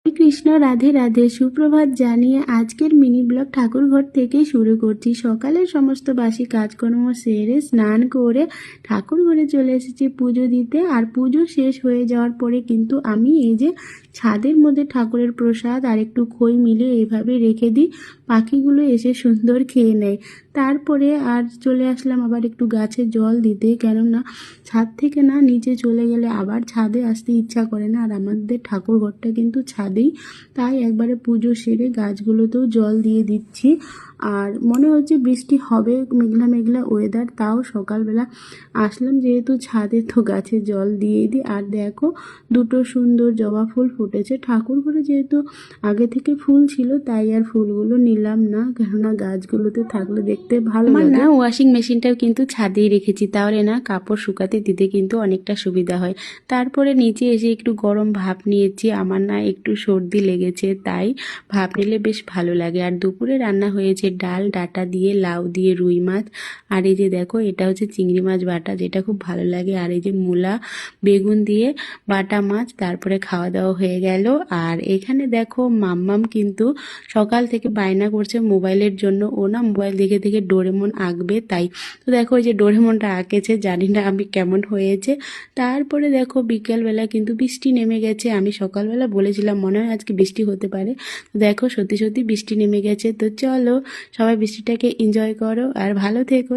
কৃষ্ণ, রাধে রাধে। সুপ্রভাত জানিয়ে আজকের মিনি ব্লগ ঠাকুরঘর থেকে শুরু করছি। সকালের সমস্ত বাসি কাজকর্ম সেরে স্নান করে ঠাকুর ঘরে চলে এসেছি পুজো দিতে। আর পুজো শেষ হয়ে যাওয়ার পরে কিন্তু আমি এই যে ছাদের মধ্যে ঠাকুরের প্রসাদ আর একটু খই মিলে এইভাবে রেখে দিই, পাখিগুলো এসে সুন্দর খেয়ে নেয়। তারপরে আর চলে আসলাম আবার একটু গাছে জল দিতে, কেননা ছাদ থেকে না নিচে চলে গেলে আবার ছাদে আসতে ইচ্ছা করে না। আর আমাদের ঠাকুর ঘরটা কিন্তু ছাদেই, তাই একবারে পুজো সেরে গাছগুলোতেও জল দিয়ে দিচ্ছি। আর মনে হচ্ছে বৃষ্টি হবে, মেঘলা মেঘলা ওয়েদার, তাও সকালবেলা আসলাম যেহেতু ছাদে, তো গাছে জল দিয়ে দিই। আর দেখো দুটো সুন্দর জবা ফুল ফুটেছে। ঠাকুর ঘরে যেহেতু আগে থেকে ফুল ছিল তাই আর ফুলগুলো নিলাম না, কেননা গাছগুলোতে থাকলে দেখতে ভালো লাগে না। ওয়াশিং মেশিনটাও কিন্তু ছাদেই রেখেছি, তাহলে না কাপড় শুকাতে দিতে কিন্তু অনেকটা সুবিধা হয়। তারপরে নিচে এসে একটু গরম ভাপ নিয়েছি। আমার না একটু সর্দি লেগেছে, তাই ভাপ নিলে বেশ ভালো লাগে। আর দুপুরে রান্না হয়েছে ডাল, ডাঁটা দিয়ে, লাউ দিয়ে, রুই মাছ। আর এই যে দেখো এটা হচ্ছে চিংড়ি মাছ বাটা, যেটা খুব ভালো লাগে। আর এই যে মূলা বেগুন দিয়ে বাটা মাছ। তারপরে খাওয়া দাওয়া হয়ে গেল। আর এখানে দেখো মাম্মাম কিন্তু সকাল থেকে বায়না করছে মোবাইলের জন্য। ও না মোবাইল দেখে দেখে ডোরেমন আঁকবে, তাই তো দেখো এই যে ডোরেমনটা আঁকেছে, জানি না আমি কেমন হয়েছে। তারপরে দেখো বিকেলবেলা কিন্তু বৃষ্টি নেমে গেছে। আমি সকালবেলা বলেছিলাম মনে হয় আজকে বৃষ্টি হতে পারে, দেখো সত্যি সত্যি বৃষ্টি নেমে গেছে। তো চলো সবাই বৃষ্টিটাকে এনজয় করো আর ভালো থেকো।